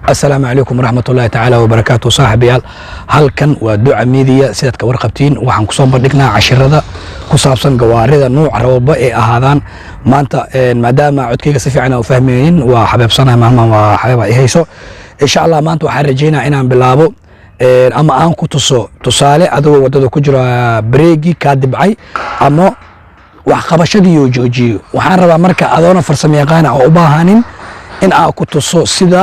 السلام عليكم ورحمة الله تعالى وبركاته صاحبيال halkan waa duca media sidaad ka warqabtiin waxaan ku soo bandhignaa casharada ku saabsan gawaarida nooc walba ee ahaadaan maanta maadaama codkayga si fiican u fahmayeen waa xabeebsanahay maalmahan waa xabeeb ay hayso insha Allah maanta waxaan rajaynayaa inaan bilaabo ama aan ku tuso tusaale adoo wadada ku jira breegi ka dibcay ama wax qabashadii oo joojiyo waxaan rabaa marka adoona farsamo yaqaan oo u baahanin in aan ku tuso sida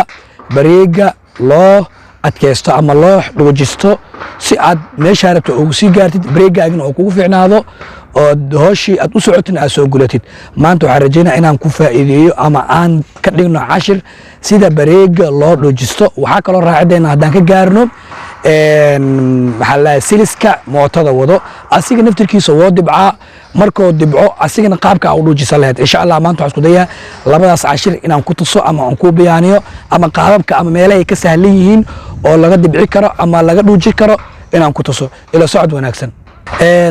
bareega loo adkaysto ama loo dhoojisto si aad meesha rabto ugu sii gaartid bareegaagina oo kugu fiicnaado oo hooshii aad u socotin aad soo gulatid maanta waxaan rajaynayaa inaan ku faa'iideeyo ama aan ka dhigno cashir sida bareega loo dhoojisto waxaa kaloo raacideena haddaan ka gaarno maxaa la siliska mootada wado asiga naftirkiisa woo dibcaa markoo dibco asigana qaabka u dhoojisan lahayd insha Allah maanta waxaan isku dayaa labadaas cashir inaan ku tuso ama aan ku bayaaniyo ama qaababka ama meelaha ka sahlan yihiin oo laga dibci karo ama laga dhooji karo inaan ku tuso ila socod wanaagsan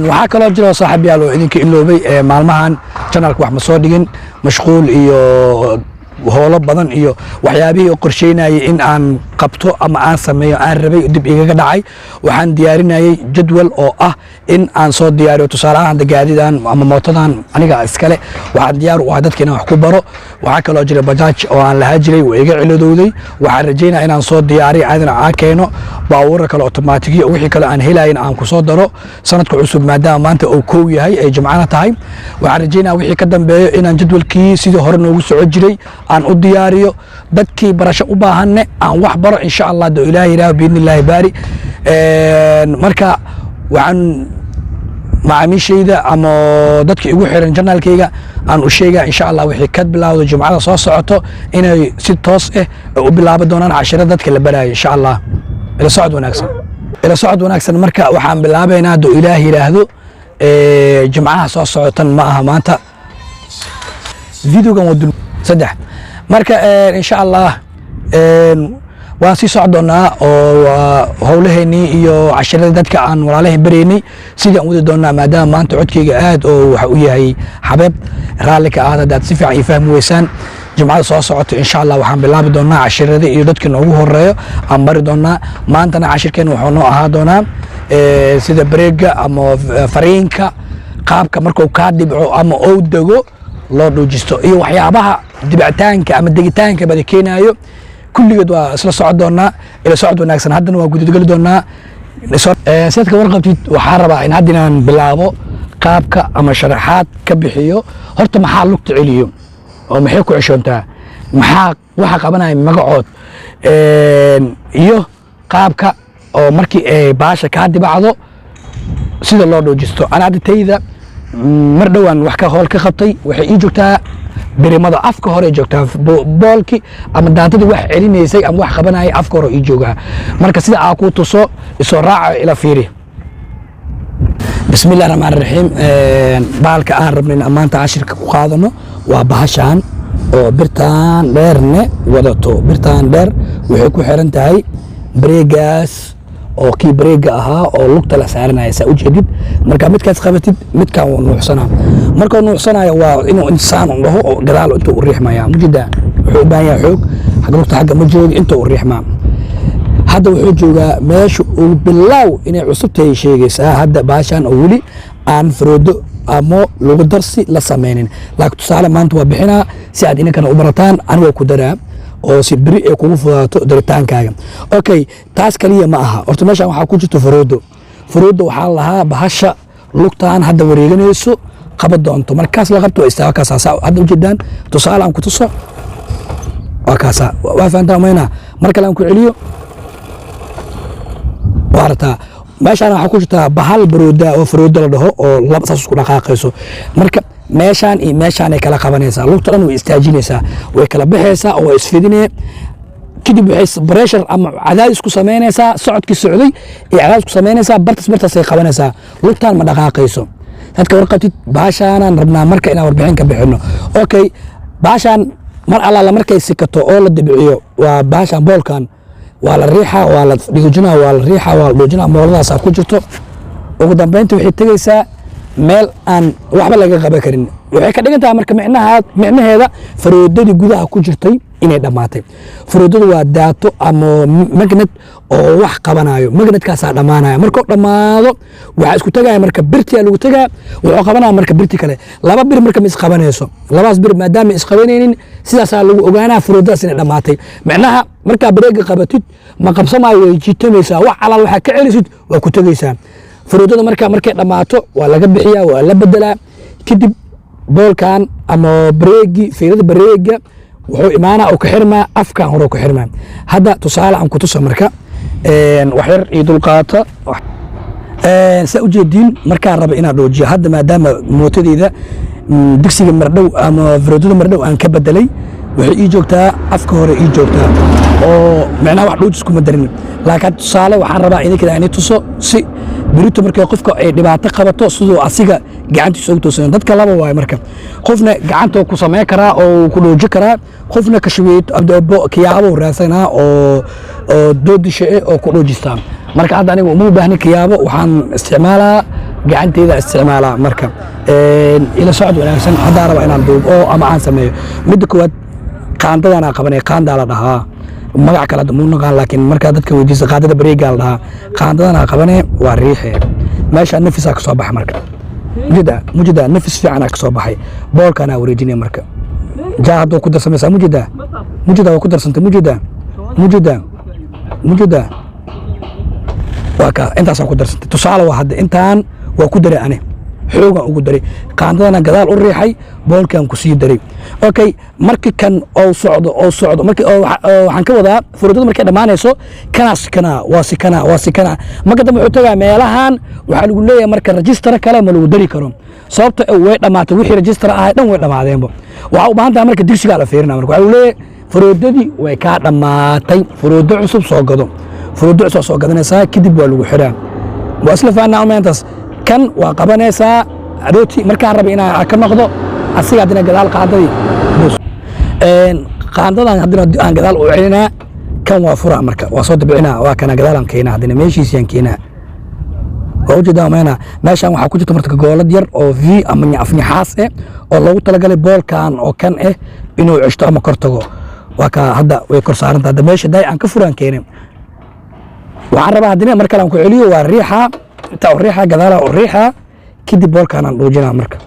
waxaa kaloo jira saaxiibayaal oo idinka iloobay maalmahan channelka wax ma soo dhigin mashquul iyo howlo badan iyo waxyaabihii qorsheynayay in aan qabto ama aan sameeyo aan rabay dib igaga dhacay waxaan diyaarinayay jadwal oo ah in aan soo diyaariyo tusaalahan gaadidan ama mootadan aniga iskale waxaan diyaar u ahay dadka inaan wax ku baro waxa kale oo jira bajaaj oo aan lahaa jiray way iga ciladowday waxaan rajaynayaa inaan soo diyaariyo aadana aan keeno baabuur kale automatic iyo wixii kale aan helayn aan ku soo daro sanadka cusub maadaama maanta uu koow yahay ay jumcana tahay waxaan rajaynayaa wixii ka dambeeyo inaan jadwalkii sidii hore noogu soo jiray aan u diyaariyo dadkii barasho u baahanne aan wax baro insha Allah do ilaahi ilaahi biidnillaahi baari marka waxaan macaamiishayda ama dadka igu xiran channelkayga aan u sheegaa insha Allah wixii ka bilowdo jumcada soo socoto inay si toos ah u bilaaban doonaan casharada dadka la barayo insha Allah ila socod wanaagsan marka waxaan bilaabaynaa do ilaahi ilaahdo jumcaha soo socotan ma aha maanta videogan wadul saddex marka insha Allah waan sii socdoonaa oo howlaheennii iyo casharada dadka aan walaalahayn baraynay sidii aan wadi doonaa maadaama maanta codkayga aad oo waxa u yahay xabeeb raalli ka ah haddaad si fiican ii fahmi weysaan jumcada soo socoto insha Allah waxaan bilaabi doonaa casharada iyo dadka noogu horeeyo aan bari doonaa maantana cashirkeena wuxuu noo ahaa doonaa sida bareega ama fariinka qaabka markuu kaa dibco ama ou dego loo dhoojisto iyo waxyaabaha dibcitaanka ama degitaanka bada keenayo kulligeed waa isla socod doonaa ila socod wanaagsan haddana waa gudageli doonaa sidka warqabtid waxaa rabaa in hadda inaan bilaabo qaabka ama sharaxaad ka bixiyo horta maxaa lugta celiyo oo maxay ku ceshoontaa maxaa waxa qabanaya magacood iyo qaabka oo markii ay baasha kaa dibacdo sida loo dhoojisto ana hadda tayda mar dhowaan wax ka hool ka qabtay waxay ii joogtaa birimada afka hore joogtaa boolki ama daantadii wax celinaysay ama wax qabanayay afka hore ii joogaa marka sida aan ku tuso isoo raaca ila fiiri bismillaah rahmaan rahiim baalka aan rabnay maanta cashirka ku qaadano waa bahashan oo birtaan dheerne wadato birtaan dheer waxay ku xiran tahay bareegaas oo kii bareega ahaa oo lugta la saaranaya saa u jeedid marka midkaas qabatid midkaan wuu nuuxsanaa markuu nuuxsanayo waa inuu insaan u dhaho oo gadaal intuu u riixmaya mujida wuxuu u baahan yahay xoog xagga lugta xagga ma joogi intuu u riixmaa hadda wuxuu joogaa meesha uu bilaaw inay cusub tahay sheegaysaa hadda baashan oo weli aan faroodo ama lagu darsi la samaynin laakiin tusaale maanta waa bixinaa si aad inankana u barataan anigoo ku daraa oo si biri ay kugu fudaato daritaankaaga okay taas kaliya ma aha horta meeshan waxaa ku jirto faroodo waxaa lahaa bahasha lugtaan hadda wareeganayso qaba doonto markaas la qabto istaaga kaasa hadda ujeedaan tusaale aan ku tuso waa kaasa waa fahantaa mayna mar kale aan ku celiyo waarta meeshaan waxaa ku jirta bahal barooda oo faroodo la dhaho oo laba saas isku dhaqaaqayso marka meeshaan iyo meeshaan ay kala qabanaysaa lugta dhan way istaajinaysaa way kala baxaysaa oo isfidinee kadib waxay pressure ama cadaadis ku samaynaysaa socodkii socday iyo cadaadis ku samaynaysaa bartaas ay qabanaysaa lugtaan ma dhaqaaqayso dadka warqabtid baashaanaan rabnaa marka inaan warbixin ka bixino okay baashaan mar alla markay sikato oo la dibciyo waa baashaan boolkan waa la riixaa waa la dhigojinaa waa la riixaa waa la dhoojinaa mooladaas ku jirto ugu dambeyntii waxay tegaysaa meel aan waxba laga qaban karin waxay ka dhigan tahay marka micnaheeda faroodadii gudaha ku jirtay inay dhammaatay furoodadu waa daato ama magnet oo wax qabanayo magnetkaasaa dhammaanaya markuu dhammaado waxaa isku tagaya marka birtiyaa lagu tagaa wuxuu qabanaya marka birti kale laba bir marka ma isqabanayso labaas bir maadaama isqabanaynin sidaasaa lagu ogaanaa furoodadaas inay dhammaatay macnaha markaa bareega qabatid ma qabsamaayo way jiitamaysaa wax alaal waxaa ka celisid waa ku tegaysaa furoodada markay dhammaato waa laga bixiyaa waa la bedelaa kadib boolkan ama bareegi fiirada bareega wuxuu imaanaa oo ka xirmaa afkan hore ku xirmaa hadda tusaale aan ku tusa marka wax yar ii dulqaata saa ujeediin markaan raba inaan dhoojiyo hadda maadaama mootadeyda digsiga mardhow ama furoodada mardhow aan ka bedelay waxay ii joogtaa afka hore ii joogtaa oo macnaha wax dhoojis kuma darin laakiin tusaale waxaan rabaa idinkada inay tuso si berito markay qofka ay dhibaato qabato sidoo asiga gacantiisa ugu toosan dadka laba waay marka qofna gacanta ku sameyn karaa oo ku dhooji karaa qofna ka shabeeyay abdo kiyaabo raasana oo doodisha oo ku dhoojistaa marka hadda anigu uma baahni kiyaabo waxaan isticmaalaa gacanteyda isticmaalaa marka ila socod wanaagsan hadda raba inaan duub oo ama aan sameeyo mid koowaad qaandadana qabanay qaanda la dhahaa magac kala muu naqaan laakiin marka dadka weydiisa qaandada bareega la dhahaa qaandadana qabanay waa riixee meesha nafisa ka soo baxa marka mujida nafis fiican ka soo baxay boolkana wareejinay marka jaado ku darsameysa mujida waa ku darsantay mujida waa ka intaas ku darsantay tusaale waa hadda intaan waa ku daray ane xoogan ugu daray qaandadana gadaal u riixay boolkan ku sii daray okay markii kan oo socdo markii waxaan ka wadaa furoodada markay dhamaanayso waa sikana marka dambe wuxuu tagaa meelahan waxaa lagu leeyahay marka register kale ma lagu dari karo sababta way dhamaatay wixii register ahay dhan way dhamaadeenba waxa u baahan tahay marka digsiga la fiirina marka waxa uu leeyahay furoodadii way ka dhamaatay furoodo cusub soo gado furoodo cusub soo gadanaysaa kadib waa lagu xiraa waa isla faanaa umaantaas kan waa qabanaysaa adooti markaan raba inaan ka noqdo asiga hadina gadaal qaadadii qaandadan hadina aan gadaal u celinaa kan waa fura marka waa soo dabcinaa waa kana gadaal aan keenaa hadina meeshiisaan keenaa waa ujeedaa umayna meeshaan waxaa ku jirta marka goolad yar oo v ama afnixaas oo loogu talagalay boolkan oo kan inuu ceshto ama kor tago waa ka hadda way kor saaranta hadda meesha daay aan ka furaan keenay waxaan rabaa hadina mar kale aan ku celiyo waa riixa inta riixa gadaal oo riixa kadib boolkan aan dhoojinaa marka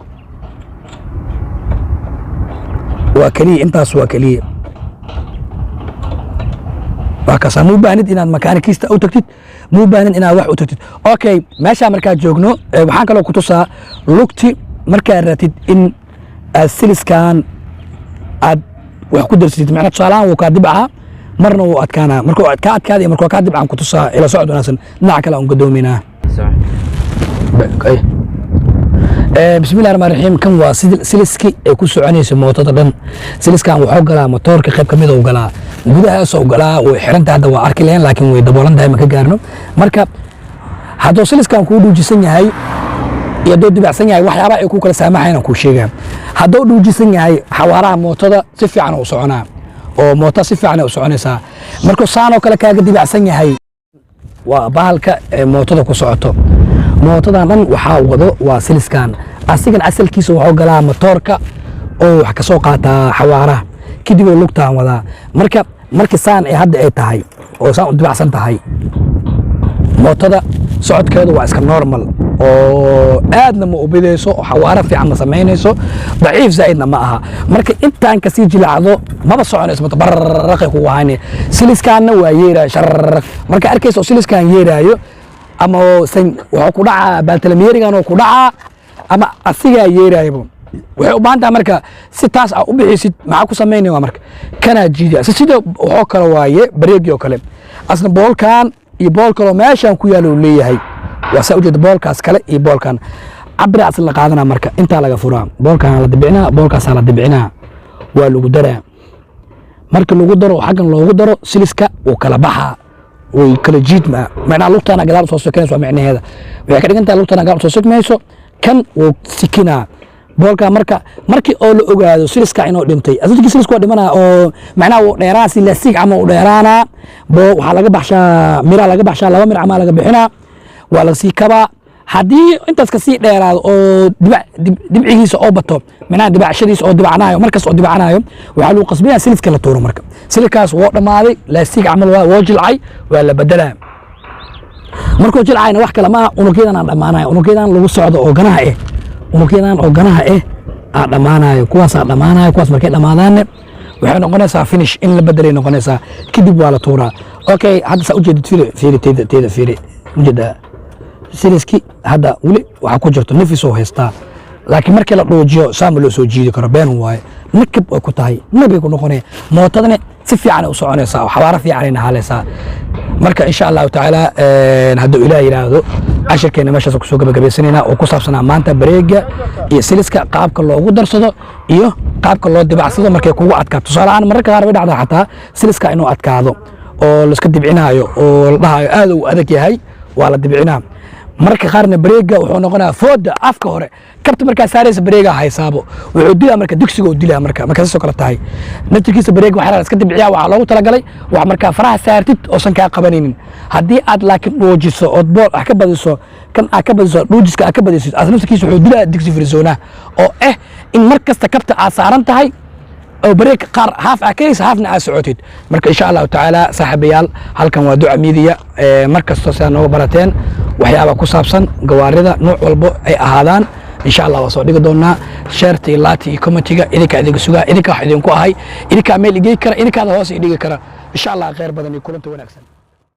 waa kaliya intaas waa kaliya waa kaas muu baahnid inaad makaanikiista u tagtid muu baahnid inaad wax u tagtid okay meesha markaa joogno waxaan kaloo ku tusaa lugti markaa ratid in aad siliskan aad wax ku darsatid macna tusaalahan wuu kaa dibcaa marna wuu adkaanaa markuu ka adkaada markuu kaa dibcaan ku tusaa ila socod wanaagsan dhinaca kale aan gadoominaa بسم الله الرحمن الرحيم كان waa siliski ay ku soconayso mootada dhan siliskan wuxuu galaa motorka qayb kamid ah galaa gudaha soo galaa way xiranta hadda waa arki leen laakiin way daboolan tahay ma ka gaarno marka hadduu siliskan ku dhuujisan yahay iyo doo dibacsan yahay waxyaaba ay ku kala saamaxayna ku sheegaan hadduu dhuujisan yahay xawaaraha mootada si fiican u soconaa oo moota si fiican u soconaysaa marka saano kale kaaga dibacsan yahay waa bahalka mootada ku socoto mootadan dhan waxaa wado waa siliskan asigan asalkiisa wuxuu galaa motorka oo wax ka soo qaataa xawaaraha kadib oo lugtaan wadaa markii saan ay hadda ay tahay oo saan u dibacsan tahay mootada socodkeedu waa iska normal oo aadna ma ubidayso oo xawaara fiican ma samaynayso daciif zaa'idna ma aha marka intaan ka sii jilacdo maba soconayso matabarraqay ku wahayne siliskanna waa yeeraa shar marka arkayso siliskan yeeraayo ama wuxuu ku dhacaa baaltalamyeerigan oo ku dhacaa ama asigaa yeeraaybo waxay u baahan tahay marka si taas u bixisid maxaa ku samaynaya marka kanaa jiida sida wuxuu kale waaye bareegi oo kale asna boolkan iyo bool kaloo meeshaan ku yaalo leeyahay waa saa ujeeda boolkaas kale iyo boolkan cabira asla qaadana marka intaa laga furaa boolkan la dibcinaa boolkaas la dibcinaa waa lagu daraa marka lagu daro xaggan loogu daro siliska uu kala baxaa way kala jiidma macnaa lugtana gadaal soo sokanayso macnaheeda waxay ka dhigan tahay lugtana gadaal soo sokmayso kan wuu sikinaa boolka markii oo la ogaado siliska inuu dhintay asadkii silisku waa dhimanaa oo macnaa uu dheeraa si laastig ama uu dheeraanaa waxaa laga baxshaa mira laga baxshaa laba mir ama laga bixinaa waa la sii kabaa haddii intaas ka sii dheeraado oo dibcigiisa oo bato minaa dibacshadiisa oo dibacanayo markas oo dibacanayo waxaa lagu qasbaya siliska la tuuro marka silikaas woo dhammaaday laastig camal woo jilcay waa la bedelaa markuu jilcayna wax kale maaha unugyadan aan dhammaanayo unugyadan lagu socdo oo ganaha unugyadan oo ganaha aan dhammaanayo kuwaas aan dhammaanayo kuwaas markay dhammaadaanne waxay noqonaysaa finish in la bedelay noqonaysaa kadib waa la tuuraa okay hadda saa ujeedid fiiri ujeedaa siliski hadda weli waxaa ku jirto nafis oo haystaa laakiin markii la dhoojiyo saama loo soo jiidi karo been waaye nakab ay ku tahay nabay ku noqonaya mootadana si fiican u soconaysaa oo xawaaro fiican halaysaa marka insha allahu tacaala hadduu ilaah yidhaahdo cashirkeena meeshaas kusoo gabagabaysanaynaa oo ku saabsanaa maanta bareega iyo siliska qaabka loogu darsado iyo qaabka loo dibacsado markay kugu adkaato tusaale ahaan mararka qaar bay dhacdaa xataa siliska inuu adkaado oo laiska dibcinaayo oo la dhahayo aad uu adag yahay waa la dibcinaa marka qaarna bareega wuxuu noqonayaa fooda afka hore kabta markaa saaraysa bareega haysaabo wuxuu dilaa marka digsiga uu dilaa marka saasoo kale tahay naftirkiisa bareega waxaa iska dibciyaa waxaa loogu talagalay wax markaa faraha saartid oosan kaa qabanaynin haddii aad laakiin dhoojiso ood bool ah ka badiso kan aad ka badiso dhuujiska aad ka badisid as naftirkiisa wuxuu dilaa digsi firisoona oo in mar kasta kabta aad saaran tahay oo bareeg qaar haaf aa kaysa haafna aa socotid marka insha allahu tacaala saaxiibayaal halkan waa duca miidiya mar kastoo sidaa nooga barateen waxyaaba ku saabsan gawaarida nooc walbo ay ahaadaan insha allah waa soo dhigi doonaa sheerta iyo laati iyo commentiga idinkaa idinka sugaa idinkaa wax idinku ahay idinkaa meel igey kara idinkaada hoos idhigi kara insha allah khayr badan iyo kulanta wanaagsan